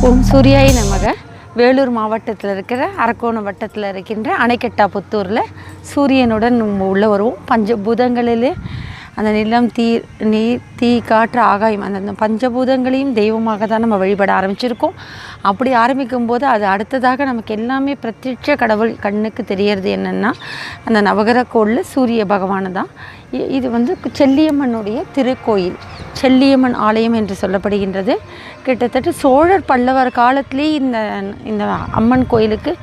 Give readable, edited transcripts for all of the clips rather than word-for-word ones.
ஓம் சூர்யாய நமக. வேலூர் மாவட்டத்தில் இருக்கிற அரக்கோணம் வட்டத்தில் இருக்கின்ற அணைக்கட்டாபுத்தூரில் சூரியனுடன் உள்ள வருவோம். பஞ்சபூதங்களிலே அந்த நிலம், நீர், தீ, காற்று, ஆகாயம், அந்த பஞ்சபூதங்களையும் தெய்வமாக தான் நம்ம வழிபட ஆரம்பிச்சிருக்கோம். அப்படி ஆரம்பிக்கும்போது அது அடுத்ததாக நமக்கு எல்லாமே பிரத்யட்ச கடவுள் கண்ணுக்கு தெரியறது என்னென்னா அந்த நவகிரக கோளில் சூரிய பகவானை தான். இது செல்லியம்மனுடைய திருக்கோயில், செல்லியம்மன் ஆலயம் என்று சொல்லப்படுகின்றது. கிட்டத்தட்ட சோழர் பல்லவர் காலத்திலே இந்த அம்மன் கோயிலுக்கு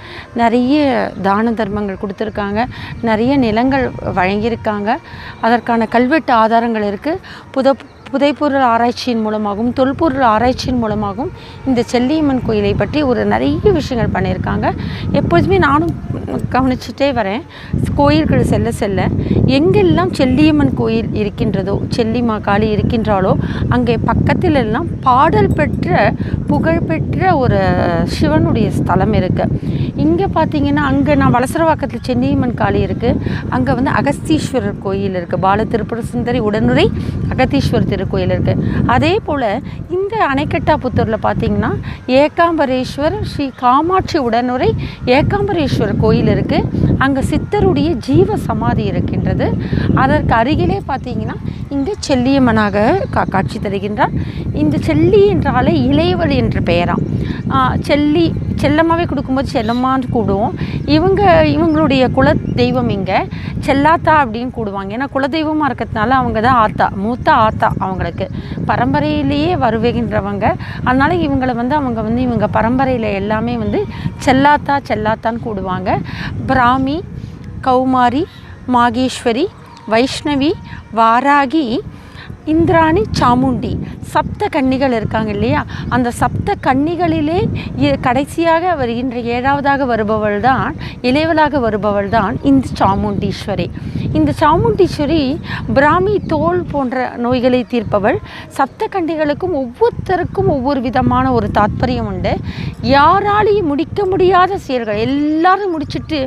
நிறைய தான தர்மங்கள் கொடுத்துருக்காங்க, நிறைய நிலங்கள் வழங்கியிருக்காங்க. அதற்கான கல்வெட்டு ஆதாரங்கள் இருக்குது. புதைப்பொருள் ஆராய்ச்சியின் மூலமாகவும் தொல்பொருள் ஆராய்ச்சியின் மூலமாகவும் இந்த செல்லியம்மன் கோயிலை பற்றி நிறைய விஷயங்கள் பண்ணியிருக்காங்க. எப்போதுமே நானும் கவனிச்சுட்டே வரேன். கோயில்கள் செல்ல செல்ல எங்கெல்லாம் செல்லியம்மன் கோயில் இருக்கின்றதோ, செல்லி மாகாளி இருக்கின்றாலோ, அங்கே பக்கத்தில் எல்லாம் பாடல் பெற்ற புகழ்பெற்ற ஒரு சிவனுடைய ஸ்தலம் இருக்குது. இங்கே பார்த்தீங்கன்னா அங்கே நான் வலசரவாக்கத்தில் செல்லியம்மன் காளி இருக்குது. அங்கே அகஸ்தீஸ்வரர் கோயில் இருக்குது. பால திருப்புர சுந்தரி உடனுரை அகத்தீஸ்வரர் திருக்கோயில் இருக்குது. அதே போல் இந்த அணைக்கட்டாபுத்தூரில் பார்த்தீங்கன்னா ஏகாம்பரேஸ்வரர் ஸ்ரீ காமாட்சி உடனுரை ஏகாம்பரேஸ்வரர் கோயில் இருக்குது. அங்கே சித்தருடைய ஜீவ சமாதி இருக்கின்றது. அதற்கு அருகிலே பார்த்தீங்கன்னா இங்கே செல்லியம்மனாக காட்சி தருகின்றார். இந்த செல்லி என்றாலே இளையவள் என்ற பெயராம். செல்லம்மாவே கொடுக்கும்போது செல்லம்மான்னு கூடுவோம். இவங்களுடைய குல தெய்வம் இங்கே செல்லாத்தா அப்படின்னு கூடுவாங்க. ஏன்னா குலதெய்வமாக இருக்கிறதுனால அவங்க தான் ஆத்தா, மூத்த ஆத்தா அவங்களுக்கு. பரம்பரையிலேயே வருகின்றவங்க. அதனால் இவங்க பரம்பரையில் எல்லாமே செல்லாத்தான்னு கூடுவாங்க. பிராமி, கௌமாரி, மாகேஸ்வரி, வைஷ்ணவி, வாராகி, இந்திராணி, சாமுண்டி, சப்த கன்னிகள் இருக்காங்க இல்லையா? அந்த சப்த கன்னிகளிலே கடைசியாக வருகின்ற 7வதாக வருபவள் தான், இளையவளாக வருபவள் தான் இந்த சாமுண்டீஸ்வரி. இந்த சாமுண்டீஸ்வரி பிராமி தோல் போன்ற நோய்களை தீர்ப்பவள். சப்த கன்னிகளுக்கும் ஒவ்வொருத்தருக்கும் ஒவ்வொரு விதமான ஒரு தாத்பரியம் உண்டு. யாராலையும் முடிக்க முடியாத செயல்கள் எல்லாரும் முடிச்சுட்டு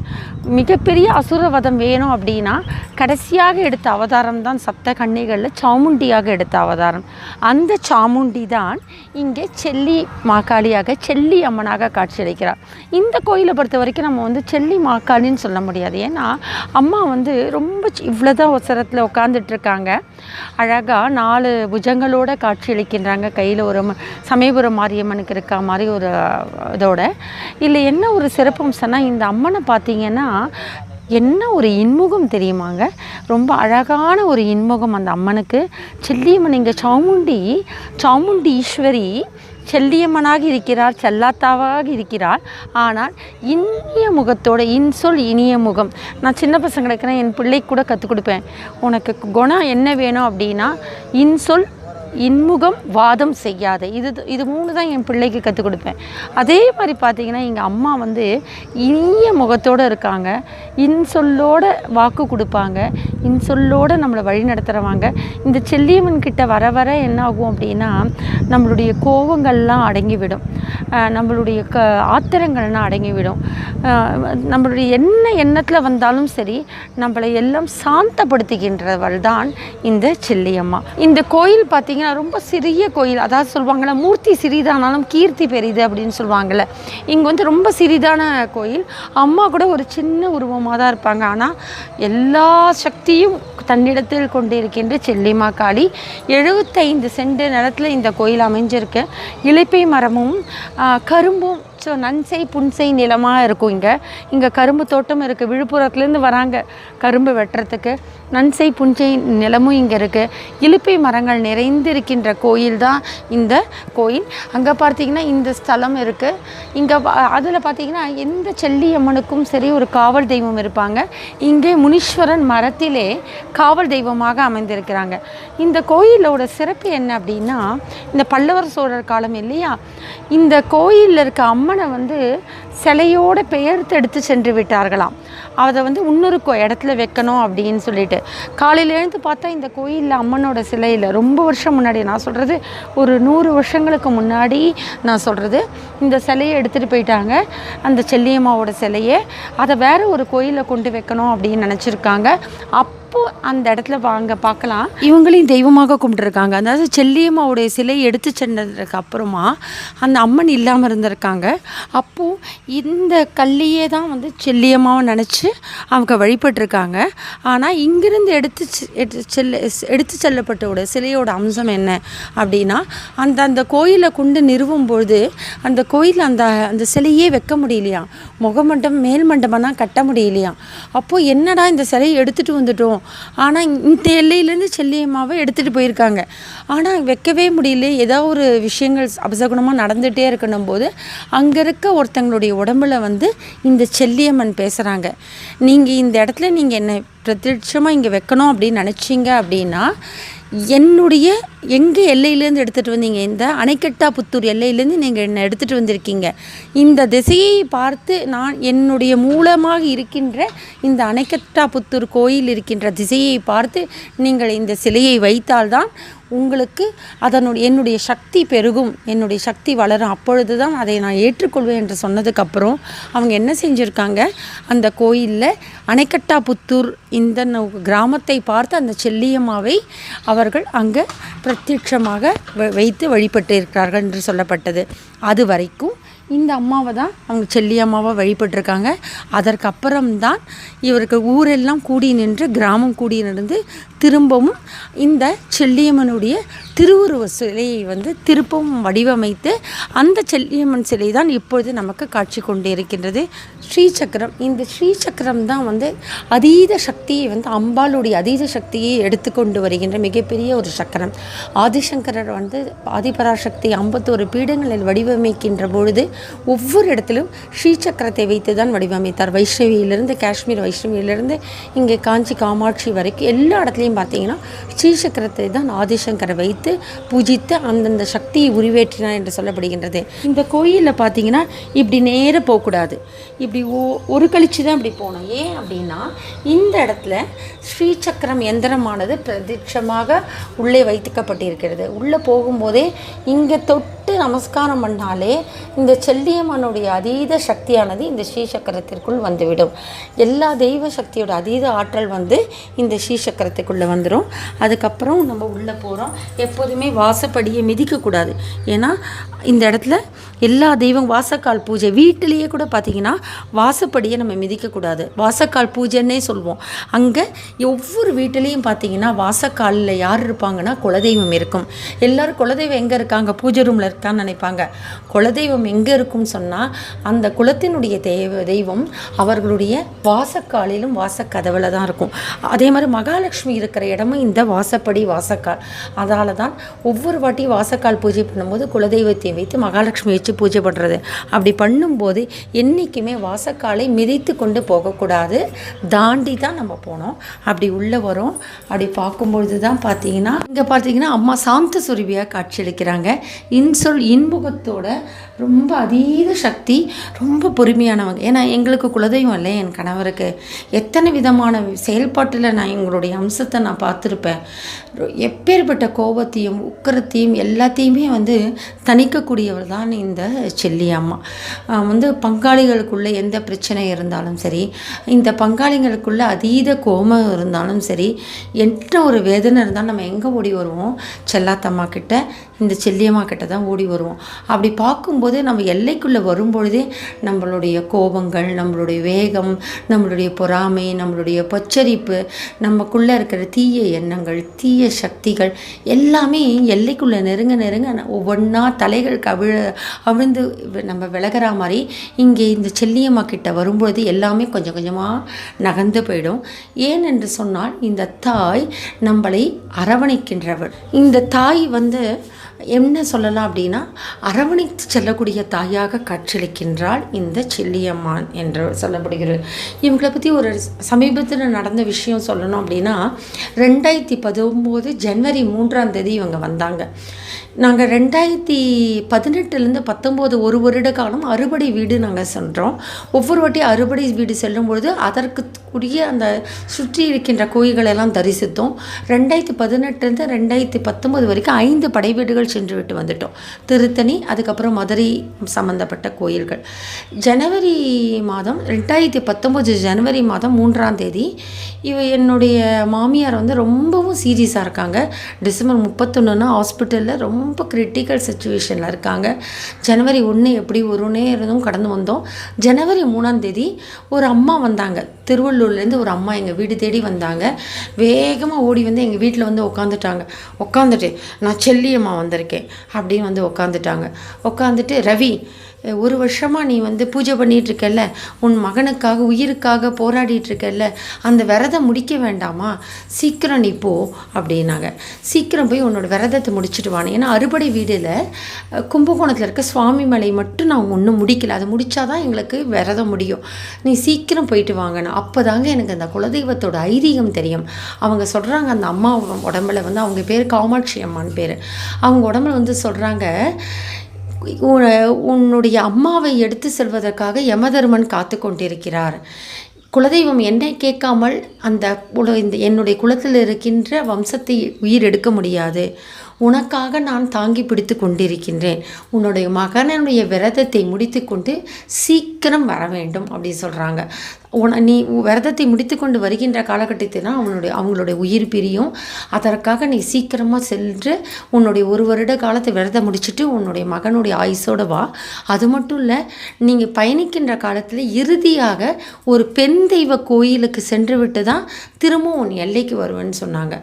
மிகப்பெரிய அசுரவதம் வேணும் அப்படின்னா கடைசியாக எடுத்த அவதாரம் தான் சப்த கன்னிகளில் சாமுண்டியாக எடுத்த அவதாரம். அந்த சாமுண்டி தான் இங்கே செல்லி மாகாளியாக, செல்லி அம்மனாக காட்சியளிக்கிறார். இந்த கோயிலை பொறுத்த வரைக்கும் நம்ம செல்லி மாகாளின்னு சொல்ல முடியாது. ஏன்னா அம்மா ரொம்ப இவ்வளோதான் ஒசரத்தில் உட்காந்துட்ருக்காங்க. அழகாக 4 புஜங்களோடு காட்சியளிக்கின்றாங்க. கையில் ஒரு சமயபுரம் மாரியம்மனுக்கு இருக்கா மாதிரி ஒரு இதோட. இல்லை என்ன ஒரு சிறப்பம்சம்னா இந்த அம்மனை பார்த்திங்கன்னா என்ன ஒரு இன்முகம் தெரியுமாங்க? ரொம்ப அழகான ஒரு இன்முகம் அந்த அம்மனுக்கு. செல்லியம்மன் இங்கே சாமுண்டி ஈஸ்வரி செல்லியம்மனாக இருக்கிறார், செல்லாத்தாவாக இருக்கிறார். ஆனால் இனிய முகத்தோட, இன்சொல் இனிய முகம். நான் சின்ன பசங்களுக்கு என் பிள்ளைக்கு கூட கற்றுக் கொடுப்பேன். உனக்கு குணம் என்ன வேணும் அப்படின்னா இன்சொல், இன்முகம், வாதம் செய்யாத, இது 3 தான் என் பிள்ளைக்கு கற்றுக் கொடுப்பேன். அதே மாதிரி பார்த்திங்கன்னா எங்கள் அம்மா இனிய முகத்தோடு இருக்காங்க. இன்சொல்லோட வாக்கு கொடுப்பாங்க, இன்சொல்லோடு நம்மளை வழி நடத்துகிறவாங்க. இந்த செல்லியம்மன் கிட்ட வர வர என்ன ஆகும் அப்படின்னா நம்மளுடைய கோபங்கள்லாம் அடங்கிவிடும், நம்மளுடைய ஆத்திரங்கள்லாம் அடங்கிவிடும். நம்மளுடைய எண்ணத்தில் வந்தாலும் சரி நம்மளை எல்லாம் சாந்தப்படுத்துகின்றவள் தான் இந்த செல்லியம்மா. இந்த கோயில் பார்த்திங்கன்னா ரொம்ப சிறிய கோயில். அதாவது சொல்லுவாங்கள்ல, மூர்த்தி சிறிதானாலும் கீர்த்தி பெரிது அப்படின்னு சொல்லுவாங்கள்ல. இங்கே ரொம்ப சிறிதான கோயில். அம்மா கூட ஒரு சின்ன உருவமாக தான் இருப்பாங்க. ஆனால் எல்லா சக்தியும் தன்னிடத்தில் கொண்டு இருக்கின்ற செல்லிமா காளி. 75 சென்ட் நிலத்தில் இந்த கோயில் அமைஞ்சிருக்கு. இலைப்பை மரமும் கரும்பும் நன்சை புன்சை நிலமாக இருக்கும். இங்கே கரும்பு தோட்டம் இருக்குது. விழுப்புரத்துலேருந்து வராங்க கரும்பு வெட்டுறதுக்கு. நன்சை புன்சை நிலமும் இங்கே இருக்குது. இலுப்பை மரங்கள் நிறைந்து இருக்கின்ற கோயில் தான் இந்த கோயில். அங்கே பார்த்திங்கன்னா இந்த ஸ்தலம் இருக்குது. இங்கே அதில் பார்த்திங்கன்னா எந்த செல்லியம்மனுக்கும் சரி ஒரு காவல் தெய்வம் இருப்பாங்க. இங்கே முனீஸ்வரன் மரத்திலே காவல் தெய்வமாக அமைந்திருக்கிறாங்க. இந்த கோயிலோட சிறப்பு என்ன அப்படின்னா இந்த பல்லவர் சோழர் காலம் இல்லையா, இந்த கோயிலில் இருக்க அம்மனை சிலையோடு பெயர்த்து எடுத்து சென்று விட்டார்களாம். அதை வந்து இன்னொரு இடத்துல வைக்கணும் அப்படின்னு சொல்லிட்டு. காலையில் எழுந்து பார்த்தா இந்த கோயிலில் அம்மனோட சிலையில் ரொம்ப வருஷம் முன்னாடி, நான் சொல்கிறது ஒரு 100 வருஷங்களுக்கு முன்னாடி நான் சொல்கிறது, இந்த சிலையை எடுத்துகிட்டு போயிட்டாங்க. அந்த செல்லியம்மாவோட சிலையை அதை வேறு ஒரு கோயிலில் கொண்டு வைக்கணும் அப்படின்னு நினச்சிருக்காங்க. அந்த இடத்துல வாங்க பார்க்கலாம், இவங்களையும் தெய்வமாக கும்பிட்டுருக்காங்க. அதாவது செல்லியம்மாவுடைய சிலை எடுத்து சென்றதுக்கு அப்புறமா அந்த அம்மன் இல்லாமல் இருந்திருக்காங்க. அப்போது இந்த கல்லையே தான் வந்து செல்லியம்மாவை நினச்சி அவங்க வழிபட்டிருக்காங்க. ஆனால் இங்கிருந்து எடுத்து செல்லப்பட்ட சிலையோட அம்சம் என்ன அப்படின்னா, அந்த கோயிலை கொண்டு நிறுவும்பொழுது அந்த கோயிலில் அந்த சிலையே வைக்க முடியலையா, முகமண்டபம் மேல் மண்டபம் தான் கட்ட முடியலையா. அப்போது என்னடா இந்த சிலையை எடுத்துகிட்டு வந்துட்டோம், ஆனால் இந்த எல்லையிலேருந்து செல்லியம்மாவை எடுத்துகிட்டு போயிருக்காங்க, ஆனால் வைக்கவே முடியல, ஏதாவது ஒரு விஷயங்கள் அபசகுணமாக நடந்துகிட்டே இருக்கணும் போது அங்கே இருக்க ஒருத்தங்களுடைய உடம்புல வந்து இந்த செல்லியம்மன் பேசுகிறாங்க, நீங்கள் இந்த இடத்துல நீங்கள் என்னை பிரத்யட்சமாக இங்கே வைக்கணும் அப்படின்னு நினச்சிங்க அப்படின்னா, எங்கள் எல்லையிலேருந்து எடுத்துகிட்டு வந்தீங்க, இந்த அணைக்கட்டா புத்தூர் எல்லையிலேருந்து நீங்கள் என்னை எடுத்துகிட்டு வந்திருக்கீங்க, இந்த திசையை பார்த்து நான் என்னுடைய மூலமாக இருக்கின்ற இந்த அணைக்கட்டா புத்தூர் கோயில் இருக்கின்ற திசையை பார்த்து நீங்கள் இந்த சிலையை வைத்தால்தான் உங்களுக்கு என்னுடைய சக்தி பெருகும், என்னுடைய சக்தி வளரும், அப்பொழுது தான் அதை நான் ஏற்றுக்கொள்வேன் என்று சொன்னதுக்கப்புறம் அவங்க என்ன செஞ்சுருக்காங்க, அந்த கோயிலில் அணைக்கட்டா புத்தூர் இந்த கிராமத்தை பார்த்து அந்த செல்லியம்மாவை அவர்கள் அங்கே பிரத்யட்சமாக வைத்து வழிபட்டு இருக்கிறார்கள் என்று சொல்லப்பட்டது. அது வரைக்கும் இந்த அம்மாவை தான் அவங்க செல்லியம்மாவை வழிபட்டிருக்காங்க. அதற்கப்புறம்தான் இவருக்கு ஊரெல்லாம் கூடி நின்று, கிராமம் கூடி நின்று திரும்பவும் இந்த செல்லியம்மனுடைய திருவுருவ சிலையை வந்து திருப்பவும் வடிவமைத்து அந்த செல்லியம்மன் சிலை தான் இப்பொழுது நமக்கு காட்சி கொண்டு இருக்கின்றது. ஸ்ரீசக்கரம், இந்த ஸ்ரீசக்கரம் தான் வந்து அதீத சக்தியை வந்து அம்பாளுடைய அதீத சக்தியை எடுத்துக்கொண்டு வருகின்ற மிகப்பெரிய ஒரு சக்கரம். ஆதிசங்கரர் வந்து ஆதிபராசக்தி 51 பீடங்களில் வடிவமைக்கின்ற பொழுது ஒவ்வொரு இடத்திலும் ஸ்ரீசக்கரத்தை வைத்து தான் வடிவமைத்தார். வைஷ்ணவியிலிருந்து, காஷ்மீர் வைஷ்ணவியிலிருந்து இங்கே காஞ்சி காமாட்சி வரைக்கும் எல்லா இடத்துலையும் பார்த்தீங்கன்னா ஸ்ரீசக்கரத்தை தான் ஆதிசங்கரை வைத்து பூஜித்து அந்தந்த சக்தியை உருவேற்றினார் என்று சொல்லப்படுகின்றது. இந்த கோயிலில் பார்த்தீங்கன்னா இப்படி நேர போகக்கூடாது, இப்படி ஒரு கழிச்சு தான் இப்படி போகணும். ஏன் அப்படின்னா இந்த இடத்துல ஸ்ரீசக்கரம் எந்திரமானது பிரதிட்சமாக உள்ளே வைத்துக்கப்பட்டிருக்கிறது. உள்ளே போகும்போதே இங்கே தொட்டு நமஸ்காரம் பண்ணாலே இந்த செல்லியம்மனுடைய அதீத சக்தியானது இந்த ஸ்ரீசக்கரத்திற்குள் வந்துவிடும். எல்லா தெய்வ சக்தியோட அதீத ஆற்றல் வந்து இந்த ஸ்ரீசக்கரத்துக்குள்ளே வந்துடும். அதுக்கப்புறம் நம்ம உள்ளே போகிறோம். எப்போதுமே வாசப்படியை மிதிக்கக்கூடாது. ஏன்னா இந்த இடத்துல எல்லா தெய்வம் வாசக்கால் பூஜை, வீட்டிலேயே கூட பார்த்திங்கன்னா வாசப்படியை நம்ம மிதிக்கக்கூடாது, வாசக்கால் பூஜைன்னே சொல்லுவோம். அங்கே ஒவ்வொரு வீட்டிலையும் பார்த்திங்கன்னா வாசக்காலில் யார் இருப்பாங்கன்னா குலதெய்வம் இருக்கும். எல்லோரும் குலதெய்வம் எங்கே இருக்காங்க, பூஜை ரூமில் இருக்கான்னு நினைப்பாங்க. குலதெய்வம் எங்கே இருக்கும்னு சொன்னால் அந்த குலத்தினுடைய தெய்வம் அவர்களுடைய வாசக்காலிலும் வாசக்கதவில் தான் இருக்கும். அதே மாதிரி மகாலட்சுமி இருக்கிற இடமும் இந்த வாசப்படி வாசக்கால். அதனால தான் ஒவ்வொரு வாட்டியும் வாசக்கால் பூஜை பண்ணும்போது குலதெய்வத்தை வைத்து மகாலட்சுமி வச்சு பூஜை பண்ணுறது. அப்படி பண்ணும்போது என்றைக்குமே வாசக்காலை மிதித்து கொண்டு போகக்கூடாது, தாண்டி தான் நம்ம போனோம். அப்படி உள்ளே வரும். அப்படி பார்க்கும்பொழுது தான் பார்த்தீங்கன்னா இங்கே பார்த்தீங்கன்னா அம்மா சாந்த சுரபியாக காட்சியளிக்கிறாங்க. இன்முகத்தோட ரொம்ப அதீத சக்தி, ரொம்ப பொறுமையானவங்க. ஏன்னா எங்களுக்கு குலதெய்வம் இல்லை, என் கணவருக்கு எத்தனை விதமான செயல்பாட்டில் நான் எங்களுடைய அம்சத்தை நான் பார்த்துருப்பேன். எப்பேற்பட்ட கோபத்தையும் உக்கரத்தையும் எல்லாத்தையுமே வந்து தணிக்கக்கூடியவர் தான் இந்த செல்லியம்மா. வந்து பங்காளிகளுக்குள்ளே எந்த பிரச்சனை இருந்தாலும் சரி, இந்த பங்காளிகளுக்குள்ளே அதீத கோபம் இருந்தாலும் சரி, என்ன ஒரு வேதனை இருந்தாலும் நம்ம எங்கே ஓடி வருவோம், செல்லாத்தம்மா கிட்ட, இந்த செல்லியம்மா கிட்ட தான் ஓடி வருவோம். அப்படி பார்க்கும்போது நம்ம எல்லைக்குள்ளே வரும்பொழுதே நம்மளுடைய கோபங்கள், நம்மளுடைய வேகம், நம்மளுடைய பொறாமை, நம்மளுடைய பொச்சரிப்பு, நமக்குள்ளே இருக்கிற தீய எண்ணங்கள், தீய சக்திகள் எல்லாமே எல்லைக்குள்ளே நெருங்க நெருங்க ஒவ்வொன்றா தலைகள் அவிழ்ந்து நம்ம விலகிற மாதிரி இங்கே இந்த செல்லியம்மா கிட்ட வரும்பொழுது எல்லாமே கொஞ்சம் கொஞ்சமாக நகர்ந்து போயிடும். ஏன் என்று சொன்னால் இந்த தாய் நம்மளை அரவணைக்கின்றவள். இந்த தாய் வந்து என்ன சொல்லலாம் அப்படின்னா அரவணைத்து செல்லக்கூடிய தாயாக காட்சியளிக்கின்றாள் இந்த செல்லியம்மான் என்று சொல்லப்படுகிறது. இவங்களை பற்றி ஒரு சமீபத்தில் நடந்த விஷயம் சொல்லணும் அப்படின்னா 2019 ஜனவரி 3ஆம் தேதி இவங்க வந்தாங்க. நாங்கள் 2018லேருந்து 19 ஒரு வருட காலம் அறுபடை வீடு நாங்கள் சென்றோம். ஒவ்வொரு வாட்டி அறுபடை வீடு செல்லும்பொழுது அதற்கு கூடிய அந்த சுற்றி இருக்கின்ற கோயில்களெல்லாம் தரிசித்தோம். 2018லேருந்து 2019 வரைக்கும் 5 படை வீடுகள் சென்று விட்டு வந்துட்டோம். திருத்தணி, அதுக்கப்புறம் மதுரை சம்மந்தப்பட்ட கோயில்கள். ஜனவரி மாதம் 2019 ஜனவரி மாதம் 3ஆம் தேதி என்னுடைய மாமியார் வந்து ரொம்பவும் சீரியஸாக இருக்காங்க. டிசம்பர் 31 ஹாஸ்பிட்டலில் ரொம்ப கிரிட்டிக்கல் சுச்சுவேஷனில் இருக்காங்க. ஜனவரி 1 எப்படி ஒரு நேரம் கடந்து வந்தோம். ஜனவரி 3ஆம் தேதி ஒரு அம்மா வந்தாங்க. திருவள்ளூர்லேருந்து ஒரு அம்மா எங்கள் வீடு தேடி வந்தாங்க. வேகமாக ஓடி வந்து எங்கள் வீட்டில் வந்து உட்காந்துட்டு நான் செல்லியம்மா வந்திருக்கேன் அப்படின்னு வந்து உட்காந்துட்டு ரவி, ஒரு வருஷமாக நீ வந்து பூஜை பண்ணிகிட்ருக்கல்ல, உன் மகனுக்காக உயிருக்காக போராடிட்டுருக்கல்ல, அந்த விரதம் முடிக்க வேண்டாமா, சீக்கிரம் நீ போ அப்படின்னாங்க. சீக்கிரம் போய் உன்னோட விரதத்தை முடிச்சுட்டு வானே. ஏன்னா அறுபடை வீடில் கும்பகோணத்தில் இருக்க சுவாமி மலை மட்டும் நான் ஒன்றும் முடிக்கல, அதை முடித்தாதான் எங்களுக்கு விரதம் முடியும், நீ சீக்கிரம் போயிட்டு வாங்கன்னு. அப்போ தாங்க எனக்கு அந்த குலதெய்வத்தோட ஐதீகம் தெரியும். அவங்க சொல்கிறாங்க, அந்த அம்மா உடம்புல வந்து, அவங்க பேர் காமாட்சி அம்மான்னு பேர், அவங்க உடம்புல வந்து சொல்கிறாங்க, உன்னுடைய அம்மாவை எடுத்து செல்வதற்காக யமதர்மன் காத்து கொண்டிருக்கிறார். குலதெய்வம் என்னை கேட்காமல் என்னுடைய குலத்தில் இருக்கின்ற வம்சத்தை உயிர் எடுக்க முடியாது. உனக்காக நான் தாங்கி பிடித்து கொண்டிருக்கின்றேன். உன்னுடைய மகனுடைய விரதத்தை முடித்து கொண்டு சீக்கிரம் வர வேண்டும் அப்படின்னு சொல்கிறாங்க. நீ விரதத்தை முடித்து கொண்டு வருகின்ற காலகட்டத்தில் தான் அவங்களுடைய உயிர் பிரியும். அதற்காக நீ சீக்கிரமாக சென்று உன்னுடைய ஒரு வருட காலத்தை விரதம் முடிச்சுட்டு உன்னுடைய மகனுடைய ஆயுசோடு வா. அது மட்டும் இல்லை, நீங்கள் பயணிக்கின்ற காலத்தில் இறுதியாக ஒரு பெண் தெய்வ கோயிலுக்கு சென்று விட்டு தான் திரும்பவும் உன் எல்லைக்கு வருவேன்னு சொன்னாங்க.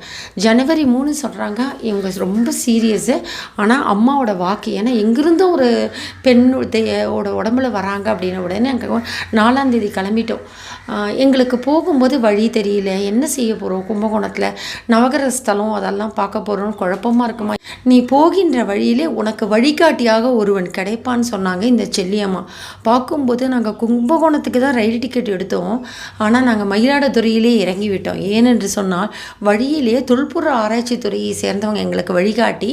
ஜனவரி 3 சொல்கிறாங்க. இவங்க ரொம்ப சீரியஸு. ஆனால் அம்மாவோட வாக்கு, ஏன்னா எங்கிருந்தும் ஒரு பெண்ணோட உடம்புல வராங்க அப்படின்ன உடனே அங்கே 4ஆம் தேதி கிளம்பிட்டோம். எங்களுக்கு போகும்போது வழி தெரியல, என்ன செய்ய போகிறோம், கும்பகோணத்தில் நவகிரக ஸ்தலம் அதெல்லாம் பார்க்க போகிறோம், குழப்பமாக இருக்குமா, நீ போகின்ற வழியிலே உனக்கு வழிகாட்டியாக ஒருவன் கிடைப்பான்னு சொன்னாங்க இந்த செல்லியம்மா. பார்க்கும்போது நாங்கள் கும்பகோணத்துக்கு தான் ரயில் டிக்கெட் எடுத்தோம். ஆனால் நாங்கள் மயிலாடுதுறையிலே இறங்கிவிட்டோம். ஏனென்று சொன்னால் வழியிலே தொல்புற ஆராய்ச்சி துறையை சேர்ந்தவங்க எங்களுக்கு வழிகாட்டி,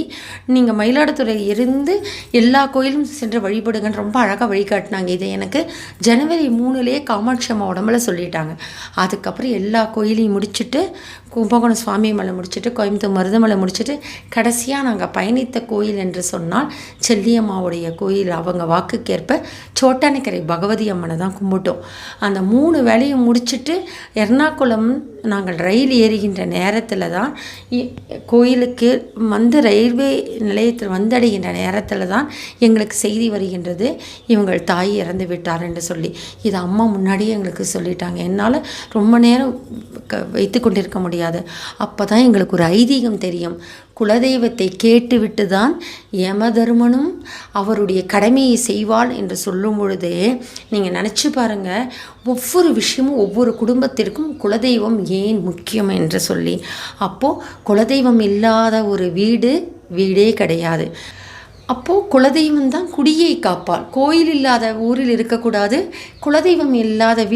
நீங்கள் மயிலாடுதுறை இருந்து எல்லா கோயிலும் சென்று வழிபடுங்கன்னு ரொம்ப அழகாக வழிகாட்டினாங்க. இதை எனக்கு ஜனவரி 3லேயே காமாட்சி அம்மா உடம்புல சொல்லிட்டாங்க. அதுக்கப்புறம் எல்லா கோயிலையும் முடிச்சுட்டு, கும்பகோணம் சுவாமி மலை முடிச்சுட்டு, கோயம்புத்தூர் மருதமலை முடிச்சுட்டு, கடைசியாக நாங்கள் பயணித்த கோயில் என்று சொன்னால் செல்லியம்மாவுடைய கோயில். அவங்க வாக்குக்கேற்ப சோட்டானிக்கரை பகவதி அம்மனை தான் கும்பிட்டோம். அந்த 3 வேலையும் முடிச்சுட்டு எர்ணாகுளம் நாங்கள் ரயில் ஏறுகின்ற நேரத்தில் தான், கோயிலுக்கு வந்து ரயில்வே நிலையத்தில் வந்தடைகின்ற நேரத்தில் தான் எங்களுக்கு செய்தி வருகின்றது, இவங்கள் தாய் இறந்து விட்டார் என்று சொல்லி. இது அம்மா முன்னாடியே எங்களுக்கு சொல்லிட்டாங்க. என்னால் ரொம்ப நேரம் வைத்து கொண்டிருக்க முடியாது. அப்போ தான் எங்களுக்கு ஒரு ஐதீகம் தெரியும். குலதெய்வத்தை கேட்டுவிட்டு தான் யமதர்மனும் அவருடைய கடமையை செய்வாள் என்று சொல்லும் பொழுது நீங்கள் நினச்சி பாருங்கள், ஒவ்வொரு விஷயமும் ஒவ்வொரு குடும்பத்திற்கும் குலதெய்வம் ஏன் முக்கியம் என்று சொல்லி. அப்போது குலதெய்வம் இல்லாத ஒரு வீடே கிடையாது. அப்போது குலதெய்வம் தான் குடியை காப்பாள். கோயில் இல்லாத ஊரில் இருக்கக்கூடாது, குலதெய்வம் இல்லாத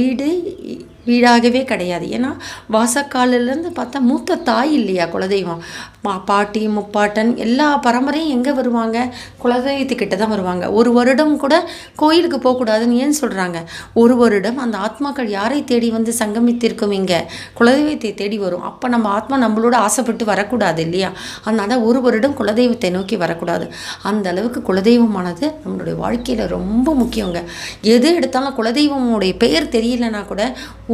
வீடாகவே கிடையாது. ஏன்னா வாசக்காலிலேருந்து பார்த்தா மூத்த தாய் இல்லையா குலதெய்வம். பாட்டி முப்பாட்டன் எல்லா பரம்பரையும் எங்கே வருவாங்க, குலதெய்வத்துக்கிட்ட தான் வருவாங்க. ஒரு வருடம் கூட கோயிலுக்கு போகக்கூடாதுன்னு ஏன் சொல்கிறாங்க? ஒரு வருடம் அந்த ஆத்மாக்கள் யாரை தேடி வந்து சங்கமித்திருக்கும், இங்கே குலதெய்வத்தை தேடி வரும். அப்போ நம்ம ஆத்மா நம்மளோட ஆசைப்பட்டு வரக்கூடாது இல்லையா? அதனால் ஒரு வருடம் குலதெய்வத்தை நோக்கி வரக்கூடாது. அந்த அளவுக்கு குலதெய்வமானது நம்மளுடைய வாழ்க்கையில் ரொம்ப முக்கியங்க. எது எடுத்தாலும் குலதெய்வமுடைய பெயர் தெரியலனா கூட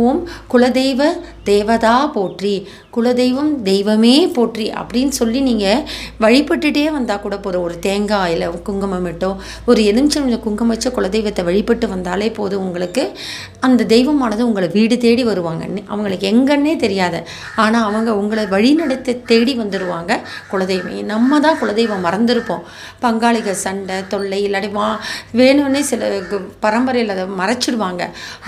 ஓம் குலதெய்வ தேவதா போற்றி, குலதெய்வம் தெய்வமே போற்றி அப்படின்னு சொல்லி நீங்கள் வழிபட்டுட்டே வந்தால் கூட போதும். ஒரு தேங்காயில் குங்குமம் இட்டோ, ஒரு எலுமிச்சம் குங்குமம் வச்ச குலதெய்வத்தை வழிபட்டு வந்தாலே போதும். உங்களுக்கு அந்த தெய்வமானது உங்களை வீடு தேடி வருவாங்க. அவங்களுக்கு எங்கன்னே தெரியாது, ஆனால் அவங்க உங்களை வழிநடத்த தேடி வந்துடுவாங்க. குலதெய்வம் நம்ம தான் குலதெய்வம் மறந்துருப்போம். பங்காளிகள் சண்டை தொல்லை இல்லாட்டி வேணும்னே சில பரம்பரையில் அதை மறைச்சிடுவாங்க.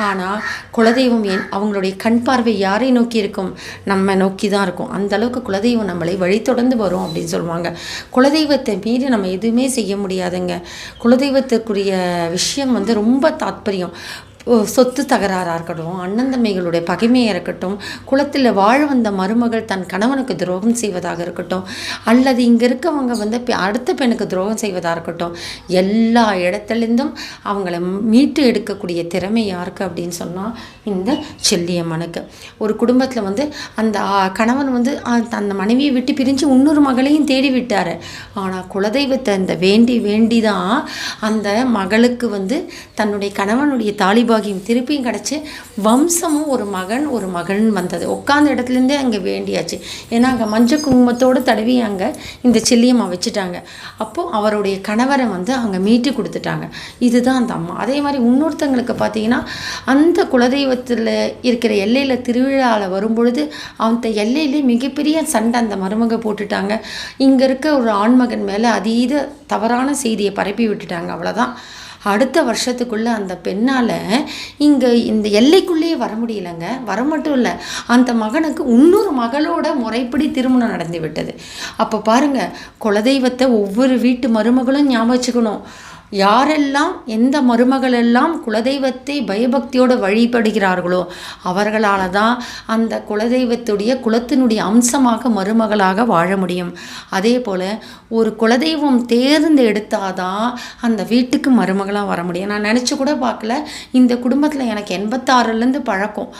ஆனால் குலதெய்வம் அவங்களுடைய கண் பார்வை யாரை நோக்கி இருக்கும்? நம்ம நோக்கி தான் இருக்கும். அந்த அளவுக்கு குலதெய்வம் நம்மளை வழி தொடர்ந்து வரும் அப்படின்னு சொல்லுவாங்க. குலதெய்வத்தை மீறி நம்ம எதுவுமே செய்ய முடியாதுங்க. குலதெய்வத்துக்குரிய விஷயம் வந்து ரொம்ப தாத்பரியம். சொத்து தகராறாக இருக்கட்டும், அண்ணன் தம்பிகளுடைய பகைமையாக இருக்கட்டும், குலத்தில் வாழ வந்த மருமகள் தன் கணவனுக்கு துரோகம் செய்வதாக இருக்கட்டும், அல்லது இங்கே இருக்கவங்க வந்து அடுத்த பெண்ணுக்கு துரோகம் செய்வதாக இருக்கட்டும், எல்லா இடத்துலேருந்தும் அவங்கள மீட்டு எடுக்கக்கூடிய திறமை யாருக்கு அப்படின்னு சொன்னால் இந்த செல்லியம்மனுக்கு. ஒரு குடும்பத்தில் வந்து அந்த கணவன் வந்து அந்த மனைவியை விட்டு பிரிஞ்சு இன்னொரு மகளையும் தேடி விட்டார். ஆனால் குலதெய்வத்தை இந்த வேண்டி தான் அந்த மகளுக்கு வந்து தன்னுடைய கணவனுடைய தாலிபாகியம் திருப்பியும் கிடச்சி வம்சமும் ஒரு மகன் வந்தது. உட்காந்த இடத்துலேருந்தே அங்கே வேண்டியாச்சு. ஏன்னா அங்கே மஞ்சள் குங்குமத்தோடு தடவி அங்கே இந்த செல்லியம்மா வச்சுட்டாங்க. அப்போது அவருடைய கணவரை வந்து அங்கே மீட்டு கொடுத்துட்டாங்க. இதுதான் அந்த அம்மா. அதே மாதிரி இன்னொருத்தங்களுக்கு பார்த்தீங்கன்னா அந்த குலதெய்வத்தில் இருக்கிற எல்லையில் திருவிழாவில் வரும்பொழுது அந்த எல்லையிலே மிகப்பெரிய சண்டை அந்த மருமக போட்டுட்டாங்க. இங்கே இருக்க ஒரு ஆண்மகன் மேலே அதீத தவறான செய்தியை பரப்பி விட்டுட்டாங்க. அவ்வளோதான். அடுத்த வருஷத்துக்குள்ளே அந்த பெண்ணால் இங்கே இந்த எல்லைக்குள்ளேயே வர முடியலைங்க. வர மட்டும் இல்லை, அந்த மகனுக்கு இன்னொரு மகளோட முறைப்படி திருமணம் நடந்து விட்டது. அப்போ பாருங்கள், குலதெய்வத்தை ஒவ்வொரு வீட்டு மருமகளும் ஞாபகம் வச்சுக்கணும். யாரெல்லாம் எந்த மருமகளெல்லாம் குலதெய்வத்தை பயபக்தியோடு வழிபடுகிறார்களோ அவர்களால் தான் அந்த குலத்தினுடைய அம்சமாக மருமகளாக வாழ முடியும். அதே போல் ஒரு குலதெய்வம் தேர்ந்தெடுத்தாதான் அந்த வீட்டுக்கு மருமகளாக வர முடியும். நான் நினச்சி கூட பார்க்கல. இந்த குடும்பத்தில் எனக்கு 86லேருந்து பழக்கம்.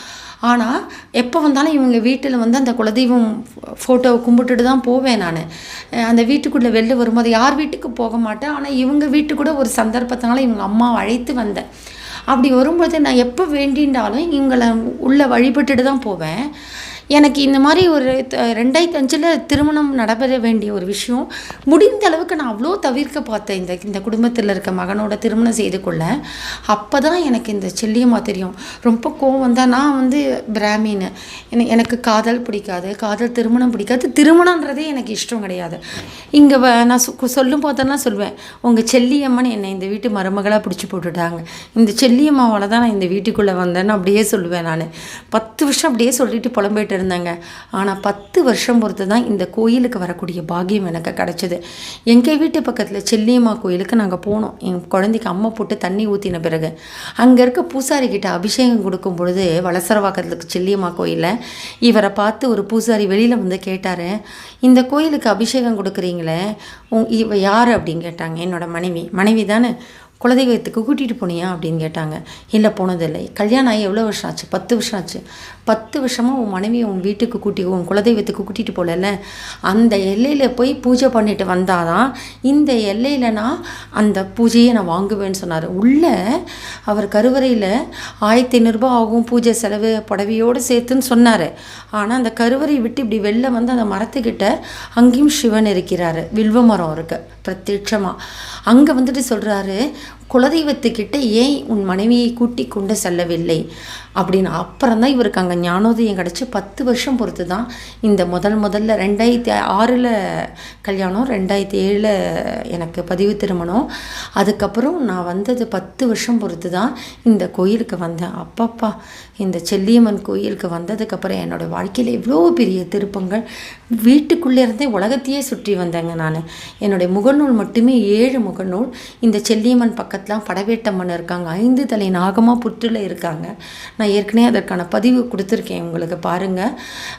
ஆனால் எப்போ வந்தாலும் இவங்க வீட்டில் வந்து அந்த குலதெய்வம் ஃபோட்டோவை கும்பிட்டுட்டு தான் போவேன். நான் அந்த வீட்டுக்குள்ளே வெளில வரும்போது யார் வீட்டுக்கு போக மாட்டேன். ஆனால் இவங்க வீட்டுக்கு கூட ஒரு சந்தர்ப்பத்தினால இவங்க அம்மாவை அழைத்து வந்தேன். அப்படி வரும்போது நான் எப்போ வேண்டின்றாலும் இவங்களை உள்ளே வழிபட்டுட்டு தான் போவேன். எனக்கு இந்த மாதிரி ஒரு 2005 திருமணம் நடைபெற வேண்டிய ஒரு விஷயம் முடிந்த அளவுக்கு நான் அவ்வளோ தவிர்க்க பார்த்தேன். இந்த குடும்பத்தில் இருக்க மகனோட திருமணம் செய்து கொள்ள. அப்போ தான் எனக்கு இந்த செல்லியம்மா தெரியும். ரொம்ப கோவம் தான். நான் வந்து பிராமின்னு, எனக்கு காதல் பிடிக்காது, காதல் திருமணம் பிடிக்காது, திருமணன்றதே எனக்கு இஷ்டம் கிடையாது. இங்கே நான் சொல்லும் போதெல்லாம் சொல்வேன், உங்கள் செல்லியம்மன் என்னை இந்த வீட்டு மருமகளாக பிடிச்சி போட்டுட்டாங்க, இந்த செல்லியம்மாவால் தான் நான் இந்த வீட்டுக்குள்ளே வந்தேன்னு அப்படியே சொல்லுவேன். நான் 10 வருஷம் அப்படியே சொல்லிட்டு புலம்பிட்டு இருந்தாங்க. ஆனால் 10 வருஷம் பொறுத்து தான் இந்த கோயிலுக்கு வரக்கூடிய பாக்கியம் எனக்கு கிடச்சிது. எங்கள் வீட்டு பக்கத்தில் செல்லியம்மா கோயிலுக்கு நாங்கள் போனோம். என் குழந்தைக்கு அம்மா போட்டு தண்ணி ஊற்றின பிறகு அங்கே இருக்க பூசாரிக்கிட்ட அபிஷேகம் கொடுக்கும் பொழுது வளசரவாக்கத்துக்கு செல்லியம்மா கோயிலில் இவரை பார்த்து ஒரு பூசாரி வெளியில் வந்து கேட்டார், இந்த கோயிலுக்கு அபிஷேகம் கொடுக்குறீங்களே இவ யார் அப்படின்னு கேட்டாங்க. என்னோட மனைவி தானே, குலதெய்வத்துக்கு கூட்டிகிட்டு போனியா அப்படின்னு கேட்டாங்க. இல்லை, போனதில்லை. கல்யாணம் ஆகி எவ்வளோ வருஷம் ஆச்சு? 10 வருஷம் ஆச்சு. 10 வருஷமாக உன் மனைவியை உன் வீட்டுக்கு உன் குலதெய்வத்துக்கு கூட்டிகிட்டு போகல, அந்த எல்லையில் போய் பூஜை பண்ணிட்டு வந்தாதான் இந்த எல்லையில் நான் அந்த பூஜையை நான் வாங்குவேன்னு சொன்னார். உள்ளே அவர் கருவறையில் 1500 ரூபாய் ஆகும் பூஜை செலவு புடவையோடு சேர்த்துன்னு சொன்னார். ஆனால் அந்த கருவறையை விட்டு இப்படி வெளில வந்து அந்த மரத்துக்கிட்ட அங்கேயும் சிவன் இருக்கிறாரு, வில்வ மரம் இருக்குது பிரத்யட்சமாக. அங்கே வந்துட்டு சொல்கிறாரு, குலதெய்வத்துக்கிட்ட ஏன் உன் மனைவியை கூட்டி கொண்டு செல்லவில்லை அப்படின்னு. அப்புறம் தான் இவருக்கு அங்கே ஞானோதயம் கிடச்சி 10 வருஷம் பொறுத்து தான் இந்த முதல்ல 2006 கல்யாணம், 2007 எனக்கு பதிவு திருமணம். அதுக்கப்புறம் நான் வந்தது 10 வருஷம் பொறுத்து தான் இந்த கோயிலுக்கு வந்தேன். அப்பப்பா, இந்த செல்லியம்மன் கோயிலுக்கு வந்ததுக்கப்புறம் என்னோடய வாழ்க்கையில் இவ்வளோ பெரிய திருப்பங்கள். வீட்டுக்குள்ளே இருந்தே உலகத்தையே சுற்றி வந்தேங்க நான். என்னுடைய முகநூல் மட்டுமே 7 முகநூல். இந்த செல்லியம்மன் பக்கத்துலாம் படவேட்டம்மன் இருக்காங்க, 5 தலை நாகமாக புற்றில் இருக்காங்க. நான் ஏற்கனவே அதற்கான பதிவு கொடுத்துருக்கேன் உங்களுக்கு, பாருங்கள்.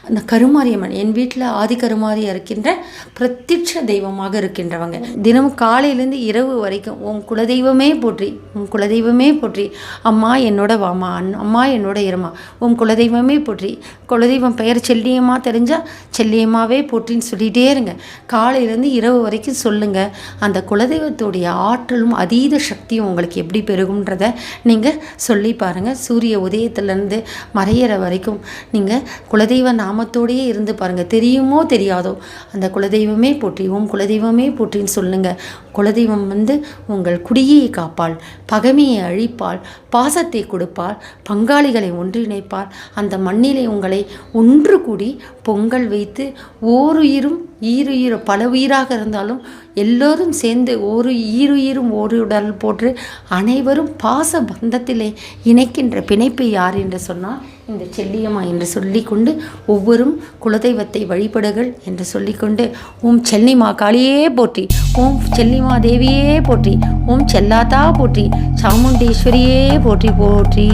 அந்த கருமாரியம்மன் என் வீட்டில் ஆதி கருமாரியாக இருக்கின்ற பிரத்யட்ச தெய்வமாக இருக்கின்றவங்க. தினமும் காலையிலேருந்து இரவு வரைக்கும் உன் குலதெய்வமே போற்றி, உன் குலதெய்வமே போற்றி, அம்மா என்னோட வாமா, அம்மா என்னோட இருமா, உன் குலதெய்வமே போற்றி. குலதெய்வம் பெயர் செல்லியம்மா தெரிஞ்சால் செல்லியம்மாவே போற்றின்னு சொல்லிகிட்டே இருங்க. காலையிலேருந்து இரவு வரைக்கும் சொல்லுங்கள். அந்த குலதெய்வத்துடைய ஆற்றலும் அதீத சக்தியும் உங்களுக்கு எப்படி பெருகும்ன்றதை நீங்கள் சொல்லி பாருங்கள். சூரிய உதயத்திலேருந்து மறையிற வரைக்கும் நீங்கள் குலதெய்வ நாமத்தோடையே இருந்து பாருங்கள். தெரியுமோ தெரியாதோ அந்த குலதெய்வமே போற்றி, உன் குலதெய்வமே போற்றின்னு சொல்லுங்கள். குலதெய்வம் வந்து உங்கள் குடியை காப்பாள், பகைமையை அழிப்பாள், பாசத்தை கொடுப்பாள், பங்காளிகளை ஒன்றிணைப்பாள். அந்த மண்ணிலே உங்களை ஒன்று கூடி பொங்கல் வைத்து ஓருயிரும் ஈருயிர் பல உயிராக இருந்தாலும் எல்லோரும் சேர்ந்து ஒரு ஈருயிரும் ஒரு உடல் போன்று அனைவரும் பாச பந்தத்திலே இணைக்கின்ற பிணைப்பு யார் என்று சொன்னால் இந்த செல்லியம்மா என்று சொல்லிக்கொண்டு ஒவ்வொரும் குலதெய்வத்தை வழிபடுகள் என்று சொல்லிக்கொண்டு ஓம் செல்லிமா காளியே போற்றி, ஓம் செல்லிமா தேவியே போற்றி, ஓம் செல்லாத்தா போற்றி, சாமுண்டீஸ்வரியே போற்றி போற்றி.